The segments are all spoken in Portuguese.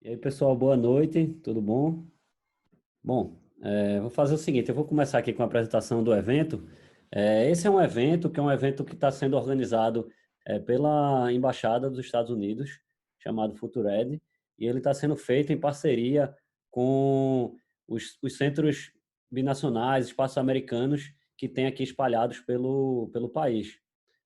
E aí, pessoal, boa noite, tudo bom? Bom, vou fazer o seguinte, eu vou começar aqui com a apresentação do evento. Esse é um evento que está sendo organizado pela Embaixada dos Estados Unidos, chamado Futured, e ele está sendo feito em parceria com os centros binacionais, espaços americanos que tem aqui espalhados pelo país,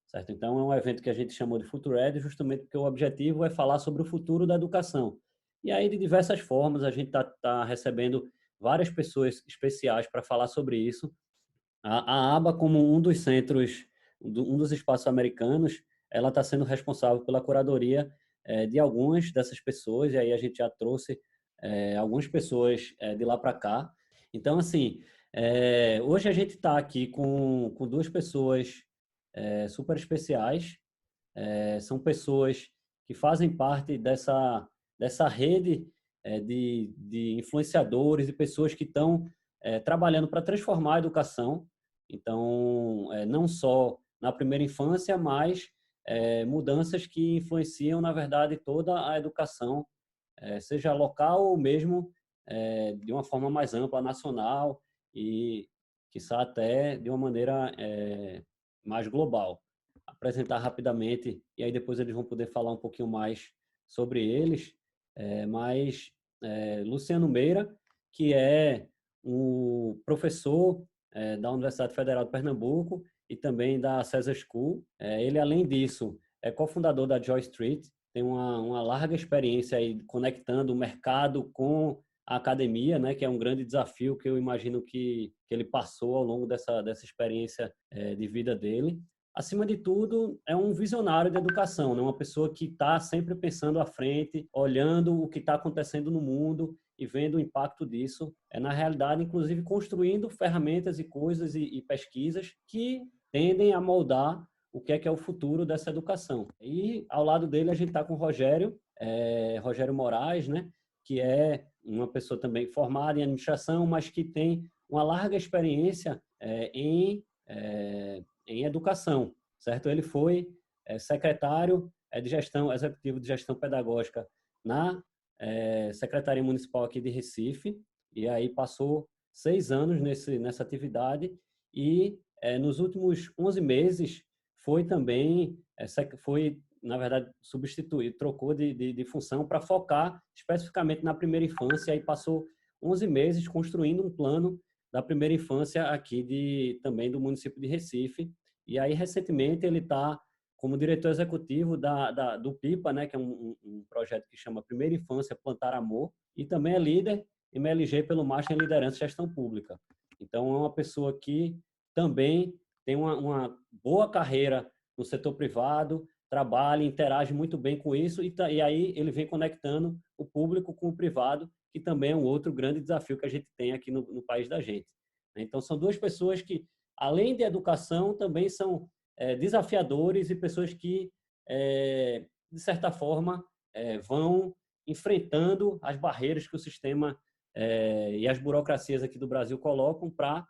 certo? Então, é um evento que a gente chamou de Futured justamente porque o objetivo é falar sobre o futuro da educação. E aí, de diversas formas, a gente está recebendo várias pessoas especiais para falar sobre isso. A ABA, como um dos centros, um dos espaços americanos, ela está sendo responsável pela curadoria de algumas dessas pessoas, e aí a gente já trouxe algumas pessoas de lá para cá. Então, assim, hoje a gente está aqui com duas pessoas super especiais. São pessoas que fazem parte dessa rede de influenciadores e pessoas que estão trabalhando para transformar a educação. Então, não só na primeira infância, mas mudanças que influenciam, na verdade, toda a educação, seja local ou mesmo de uma forma mais ampla, nacional e, quiçá, até de uma maneira mais global. Apresentar rapidamente e aí depois eles vão poder falar um pouquinho mais sobre eles, mas Luciano Meira, que é um professor da Universidade Federal de Pernambuco e também da Cesar School. Ele, além disso, é cofundador da Joy Street, tem uma larga experiência aí conectando o mercado com a academia, né, que é um grande desafio que eu imagino que ele passou ao longo dessa experiência de vida dele. Acima de tudo, é um visionário de educação, né? Uma pessoa que está sempre pensando à frente, olhando o que está acontecendo no mundo e vendo o impacto disso, na realidade, inclusive construindo ferramentas e coisas e pesquisas que tendem a moldar o que é o futuro dessa educação. E ao lado dele a gente está com o Rogério Moraes, né? Que é uma pessoa também formada em administração, mas que tem uma larga experiência em educação, certo? Ele foi secretário de gestão, executivo de gestão pedagógica na Secretaria Municipal aqui de Recife, e aí passou 6 anos nessa atividade e nos últimos 11 meses foi também, na verdade, substituído, trocou de função para focar especificamente na primeira infância e passou 11 meses construindo um plano da primeira infância aqui também do município de Recife. E aí, recentemente, ele está como diretor executivo do PIPA, né, que é um projeto que chama Primeira Infância Plantar Amor, e também é líder MLG pelo Master em Liderança e Gestão Pública. Então, é uma pessoa que também tem uma boa carreira no setor privado, trabalha, interage muito bem com isso, e aí ele vem conectando o público com o privado, que também é um outro grande desafio que a gente tem aqui no país da gente. Então, são duas pessoas que, além de educação, também são desafiadores e pessoas que, de certa forma, vão enfrentando as barreiras que o sistema e as burocracias aqui do Brasil colocam para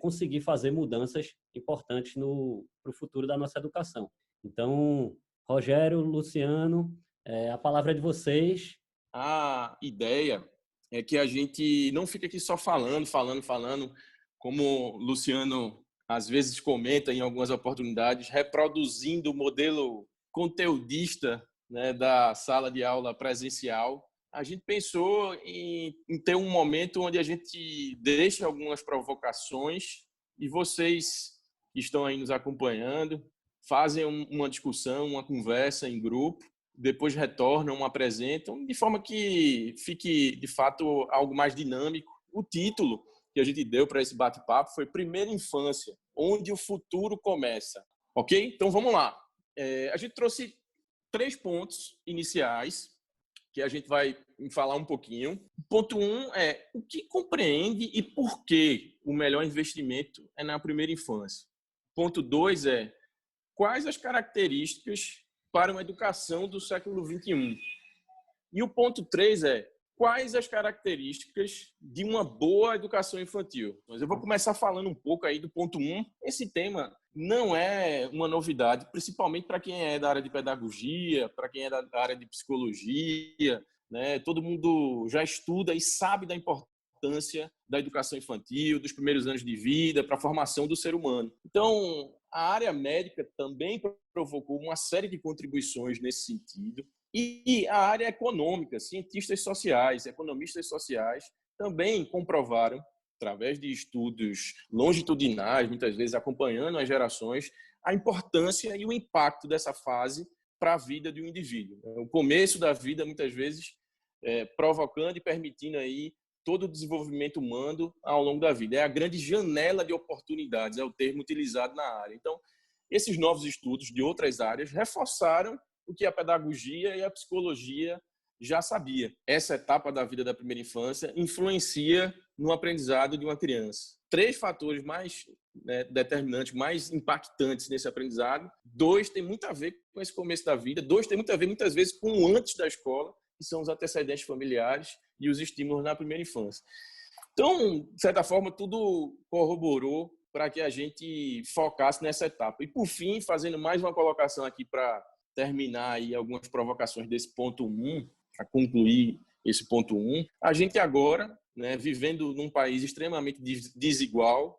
conseguir fazer mudanças importantes para o futuro da nossa educação. Então, Rogério, Luciano, a palavra é de vocês. A ideia é que a gente não fica aqui só falando, como o Luciano às vezes comenta em algumas oportunidades, reproduzindo o modelo conteudista, né, da sala de aula presencial. A gente pensou em ter um momento onde a gente deixa algumas provocações e vocês que estão aí nos acompanhando fazem uma discussão, uma conversa em grupo, depois retornam, apresentam, de forma que fique, de fato, algo mais dinâmico. O título que a gente deu para esse bate-papo foi Primeira Infância, onde o futuro começa. Ok? Então, vamos lá. A gente trouxe 3 pontos iniciais que a gente vai falar um pouquinho. Ponto 1 é o que compreende e por que o melhor investimento é na primeira infância. Ponto 2 é quais as características para uma educação do século XXI. E o ponto 3 é quais as características de uma boa educação infantil. Mas eu vou começar falando um pouco aí do ponto 1. Esse tema não é uma novidade, principalmente para quem é da área de pedagogia, para quem é da área de psicologia, né? Todo mundo já estuda e sabe da importância da educação infantil, dos primeiros anos de vida, para a formação do ser humano. Então, a área médica também provocou uma série de contribuições nesse sentido. E a área econômica, cientistas sociais, economistas sociais, também comprovaram, através de estudos longitudinais, muitas vezes acompanhando as gerações, a importância e o impacto dessa fase para a vida de um indivíduo. O começo da vida, muitas vezes, provocando e permitindo aí todo o desenvolvimento humano ao longo da vida. É a grande janela de oportunidades, é o termo utilizado na área. Então, esses novos estudos de outras áreas reforçaram o que a pedagogia e a psicologia já sabia. Essa etapa da vida da primeira infância influencia no aprendizado de uma criança. 3 fatores mais determinantes, mais impactantes nesse aprendizado. 2 tem muito a ver com esse começo da vida. 2 tem muito a ver, muitas vezes, com o antes da escola, que são os antecedentes familiares e os estímulos na primeira infância. Então, de certa forma, tudo corroborou para que a gente focasse nessa etapa. E, por fim, fazendo mais uma colocação aqui para terminar aí algumas provocações desse ponto 1, para concluir esse ponto 1, a gente agora, vivendo num país extremamente desigual,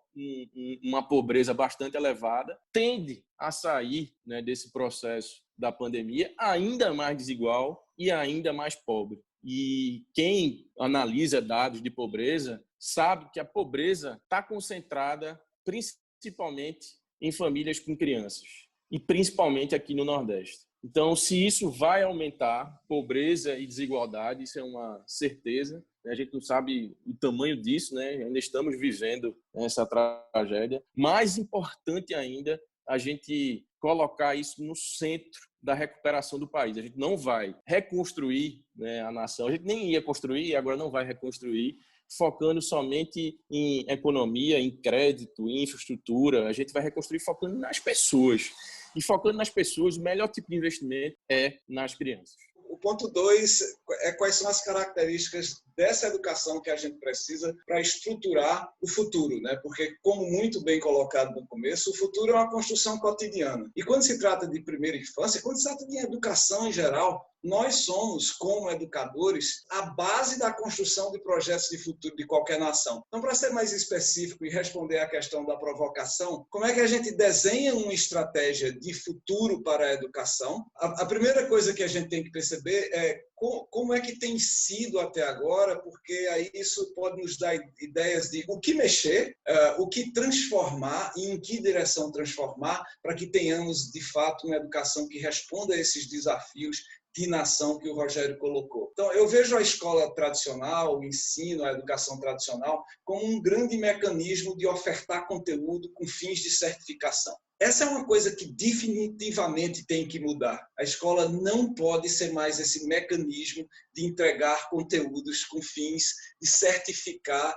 uma pobreza bastante elevada, tende a sair desse processo da pandemia ainda mais desigual e ainda mais pobre. E quem analisa dados de pobreza sabe que a pobreza está concentrada principalmente em famílias com crianças, e principalmente aqui no Nordeste. Então, se isso vai aumentar, pobreza e desigualdade, isso é uma certeza. A gente não sabe o tamanho disso, ainda estamos vivendo essa tragédia. Mais importante ainda, a gente colocar isso no centro da recuperação do país. A gente não vai reconstruir a nação, a gente nem ia construir e agora não vai reconstruir, focando somente em economia, em crédito, em infraestrutura. A gente vai reconstruir focando nas pessoas. E focando nas pessoas, o melhor tipo de investimento é nas crianças. O ponto 2 é quais são as características dessa educação que a gente precisa para estruturar o futuro, Porque, como muito bem colocado no começo, o futuro é uma construção cotidiana. E quando se trata de primeira infância, quando se trata de educação em geral, nós somos, como educadores, a base da construção de projetos de futuro de qualquer nação. Então, para ser mais específico e responder à questão da provocação, como é que a gente desenha uma estratégia de futuro para a educação? A primeira coisa que a gente tem que perceber é como é que tem sido até agora, porque aí isso pode nos dar ideias de o que mexer, o que transformar e em que direção transformar para que tenhamos, de fato, uma educação que responda a esses desafios de nação que o Rogério colocou. Então, eu vejo a escola tradicional, o ensino, a educação tradicional, como um grande mecanismo de ofertar conteúdo com fins de certificação. Essa é uma coisa que definitivamente tem que mudar. A escola não pode ser mais esse mecanismo de entregar conteúdos com fins de certificar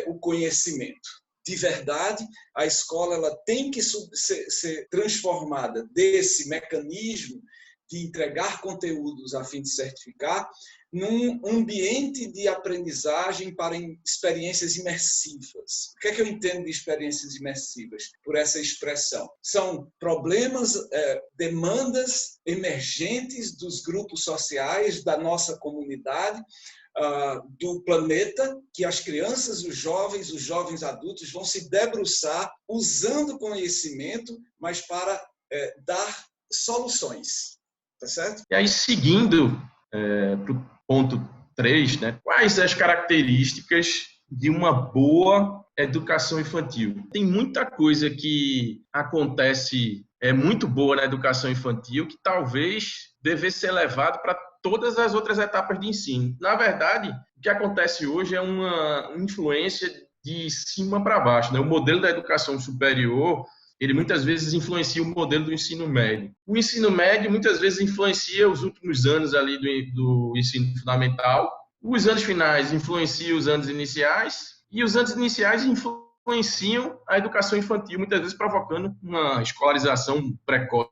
o conhecimento. De verdade, a escola ela tem que ser transformada desse mecanismo de entregar conteúdos a fim de certificar, num ambiente de aprendizagem para experiências imersivas. O que é que eu entendo de experiências imersivas por essa expressão? São problemas, demandas emergentes dos grupos sociais, da nossa comunidade, do planeta, que as crianças, os jovens adultos vão se debruçar usando conhecimento, mas para dar soluções. Tá certo? E aí, seguindo para o ponto 3, quais as características de uma boa educação infantil? Tem muita coisa que acontece, muito boa na educação infantil, que talvez devesse ser levado para todas as outras etapas de ensino. Na verdade, o que acontece hoje é uma influência de cima para baixo. O modelo da educação superior, ele muitas vezes influencia o modelo do ensino médio. O ensino médio muitas vezes influencia os últimos anos ali do ensino fundamental. Os anos finais influenciam os anos iniciais e os anos iniciais influenciam a educação infantil, muitas vezes provocando uma escolarização precoce,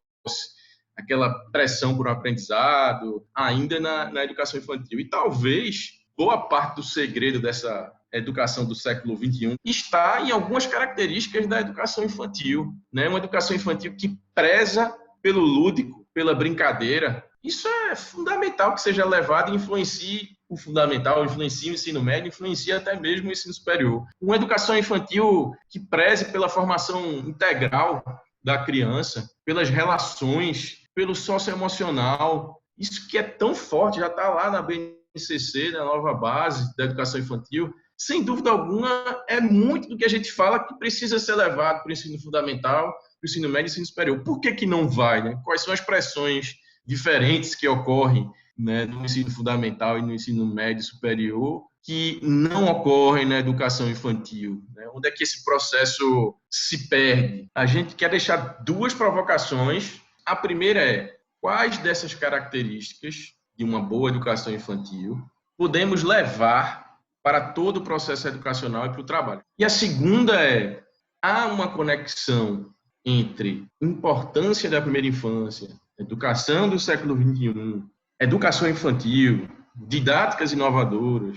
aquela pressão por um aprendizado ainda na educação infantil. E talvez boa parte do segredo dessa educação do século XXI está em algumas características da educação infantil, Uma educação infantil que preza pelo lúdico, pela brincadeira. Isso é fundamental que seja levado e influencie o fundamental, influencie o ensino médio, influencie até mesmo o ensino superior. Uma educação infantil que preze pela formação integral da criança, pelas relações, pelo socioemocional, isso que é tão forte, já está lá na BNCC, na nova base da educação infantil, sem dúvida alguma, é muito do que a gente fala que precisa ser levado para o ensino fundamental, para o ensino médio e ensino superior. Por que não vai, né? Quais são as pressões diferentes que ocorrem, né, no ensino fundamental e no ensino médio e superior, que não ocorrem na educação infantil, né? Onde é que esse processo se perde? A gente quer deixar duas provocações. A primeira é: quais dessas características de uma boa educação infantil podemos levar para todo o processo educacional e para o trabalho? E a segunda é: há uma conexão entre importância da primeira infância, educação do século XXI, educação infantil, didáticas inovadoras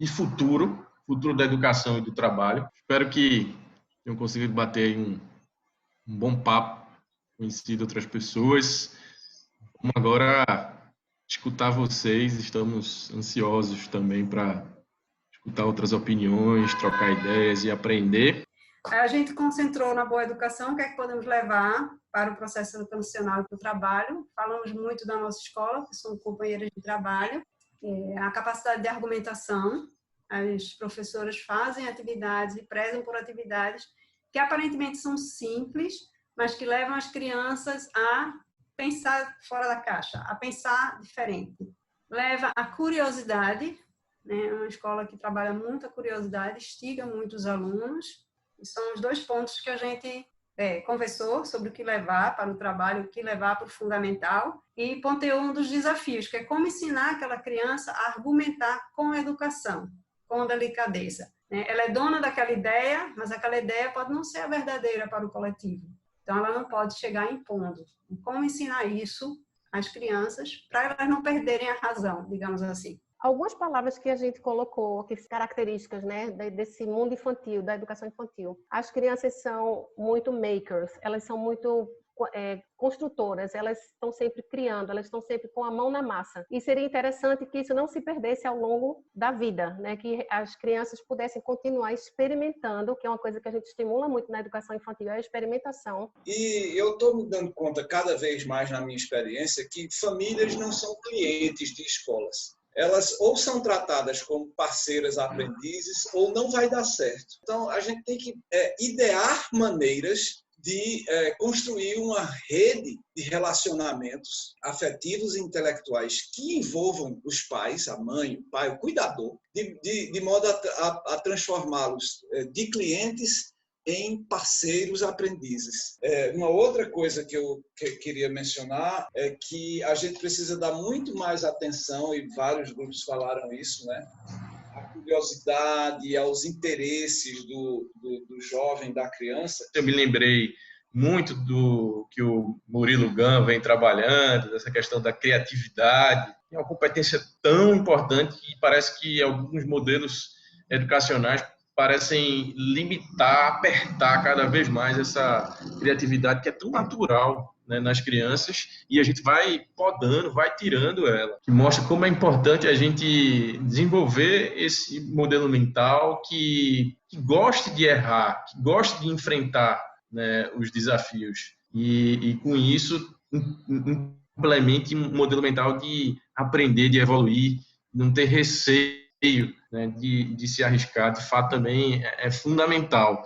e futuro da educação e do trabalho? Espero que tenham conseguido bater aí um bom papo, conhecido outras pessoas. Vamos agora escutar vocês, estamos ansiosos também para escutar outras opiniões, trocar ideias e aprender. A gente concentrou na boa educação, o que é que podemos levar para o processo educacional e para o trabalho. Falamos muito da nossa escola, que são companheiras de trabalho, a capacidade de argumentação. As professoras fazem atividades e prezam por atividades que aparentemente são simples, mas que levam as crianças a pensar fora da caixa, a pensar diferente. Leva a curiosidade, né? É uma escola que trabalha muito a curiosidade, instiga muito os alunos. São os dois pontos que a gente conversou sobre o que levar para o trabalho, o que levar para o fundamental, e ponteou um dos desafios, que é como ensinar aquela criança a argumentar com a educação, com delicadeza. Ela é dona daquela ideia, mas aquela ideia pode não ser a verdadeira para o coletivo. Então, ela não pode chegar impondo. Como ensinar isso às crianças para elas não perderem a razão, digamos assim. Algumas palavras que a gente colocou, que características, né, desse mundo infantil, da educação infantil. As crianças são muito makers, elas são muito construtoras, elas estão sempre criando, elas estão sempre com a mão na massa. E seria interessante que isso não se perdesse ao longo da vida, né, que as crianças pudessem continuar experimentando, que é uma coisa que a gente estimula muito na educação infantil, é a experimentação. E eu estou me dando conta cada vez mais na minha experiência que famílias não são clientes de escolas. Elas ou são tratadas como parceiras aprendizes ou não vai dar certo. Então, a gente tem que idear maneiras de construir uma rede de relacionamentos afetivos e intelectuais que envolvam os pais, a mãe, o pai, o cuidador, de modo a transformá-los de clientes em parceiros aprendizes. Uma outra coisa que eu queria mencionar é que a gente precisa dar muito mais atenção, e vários grupos falaram isso, né? A curiosidade, aos interesses do jovem, da criança. Eu me lembrei muito do que o Murilo Gun vem trabalhando, dessa questão da criatividade. É uma competência tão importante que parece que alguns modelos educacionais parecem limitar, apertar cada vez mais essa criatividade que é tão natural, né, nas crianças, e a gente vai podando, vai tirando ela, que mostra como é importante a gente desenvolver esse modelo mental que goste de errar, que goste de enfrentar, né, os desafios, e com isso implemente um modelo mental de aprender, de evoluir, não ter receio, né, de se arriscar. De fato, também é fundamental.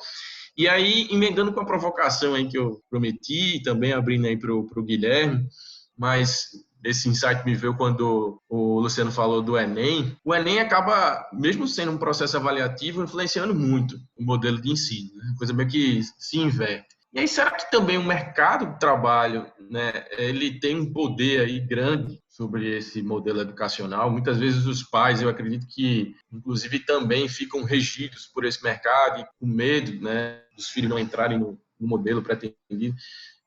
E aí, emendando com a provocação aí que eu prometi, também abrindo aí para o Guilherme, mas esse insight me veio quando o Luciano falou do Enem. O Enem acaba, mesmo sendo um processo avaliativo, influenciando muito o modelo de ensino, né? Coisa meio que se inverte. E aí, será que também o mercado de trabalho, né, ele tem um poder aí grande sobre esse modelo educacional? Muitas vezes os pais, eu acredito que, inclusive, também ficam regidos por esse mercado e com medo, né, dos filhos não entrarem no modelo pretendido.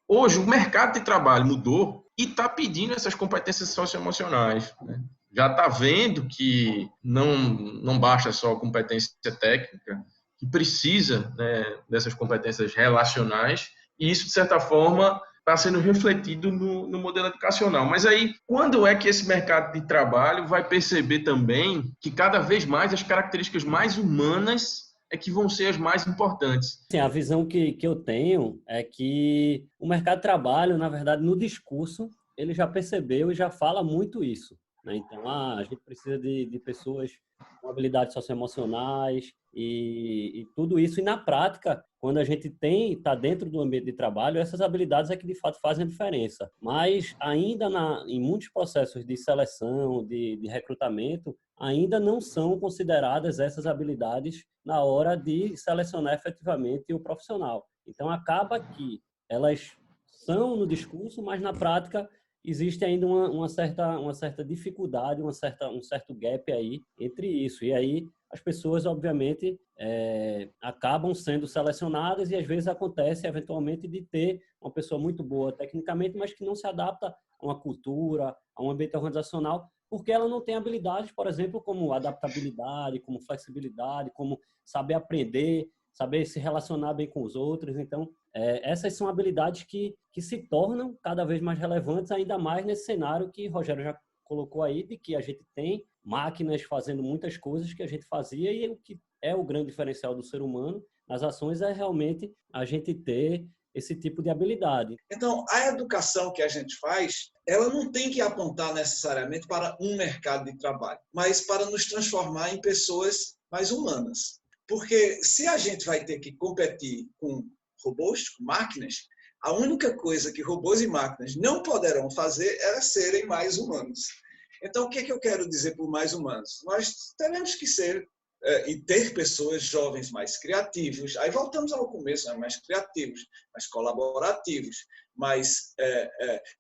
Hoje, o mercado de trabalho mudou e está pedindo essas competências socioemocionais, né? Já está vendo que não basta só a competência técnica, que precisa, né, dessas competências relacionais, e isso, de certa forma, está sendo refletido no modelo educacional. Mas aí, quando é que esse mercado de trabalho vai perceber também que cada vez mais as características mais humanas é que vão ser as mais importantes? Sim, a visão que eu tenho é que o mercado de trabalho, na verdade, no discurso, ele já percebeu e já fala muito isso, né? Então, a gente precisa de pessoas com habilidades socioemocionais e tudo isso. E na prática, quando a gente está dentro do ambiente de trabalho, essas habilidades é que de fato fazem a diferença. Mas ainda em muitos processos de seleção, de recrutamento, ainda não são consideradas essas habilidades na hora de selecionar efetivamente o profissional. Então, acaba que elas são no discurso, mas na prática existe ainda uma certa dificuldade, um certo gap aí entre isso. E aí as pessoas, obviamente, acabam sendo selecionadas e às vezes acontece, eventualmente, de ter uma pessoa muito boa tecnicamente, mas que não se adapta a uma cultura, a um ambiente organizacional, porque ela não tem habilidades, por exemplo, como adaptabilidade, como flexibilidade, como saber aprender, saber se relacionar bem com os outros. Então, essas são habilidades que se tornam cada vez mais relevantes, ainda mais nesse cenário que Rogério já colocou aí, de que a gente tem máquinas fazendo muitas coisas que a gente fazia, e o que é o grande diferencial do ser humano nas ações é realmente a gente ter esse tipo de habilidade. Então, a educação que a gente faz, ela não tem que apontar necessariamente para um mercado de trabalho, mas para nos transformar em pessoas mais humanas. Porque se a gente vai ter que competir com robôs, com máquinas, a única coisa que robôs e máquinas não poderão fazer é serem mais humanos. Então, o que eu quero dizer por mais humanos? Nós teremos que ser e ter pessoas jovens mais criativos. Aí voltamos ao começo, né? Mais criativos, mais colaborativos,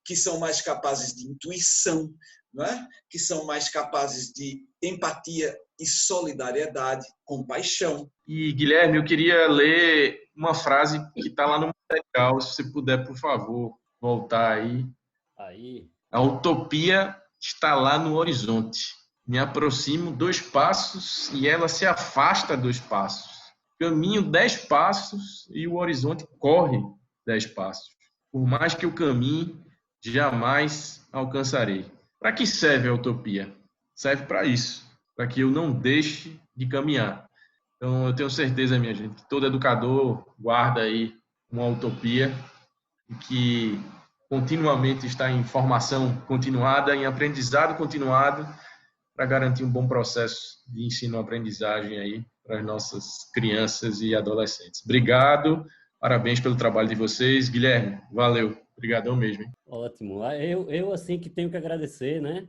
que são mais capazes de intuição, não é? Que são mais capazes de empatia e solidariedade, compaixão. E, Guilherme, eu queria ler uma frase que está lá no material, se você puder, por favor, voltar aí. A utopia está lá no horizonte. Me aproximo 2 passos e ela se afasta 2 passos. Caminho 10 passos e o horizonte corre 10 passos. Por mais que eu caminhe, jamais alcançarei. Para que serve a utopia? Serve para isso, para que eu não deixe de caminhar. Então, eu tenho certeza, minha gente, que todo educador guarda aí uma utopia e que continuamente está em formação continuada, em aprendizado continuado, para garantir um bom processo de ensino-aprendizagem aí para as nossas crianças e adolescentes. Obrigado, parabéns pelo trabalho de vocês. Guilherme, valeu. Obrigadão mesmo. Hein? Ótimo. Eu assim que tenho que agradecer, né?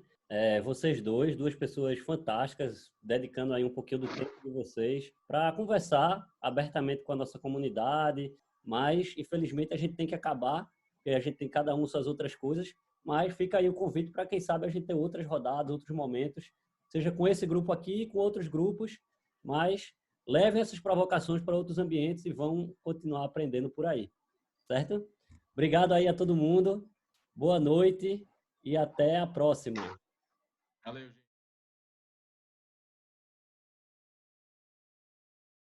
Vocês duas pessoas fantásticas, dedicando aí um pouquinho do tempo de vocês para conversar abertamente com a nossa comunidade, mas infelizmente a gente tem que acabar, porque a gente tem cada um suas outras coisas, mas fica aí o convite para quem sabe a gente ter outras rodadas, outros momentos, seja com esse grupo aqui, com outros grupos, mas levem essas provocações para outros ambientes e vão continuar aprendendo por aí, certo? Obrigado aí a todo mundo, boa noite e até a próxima. Valeu, gente.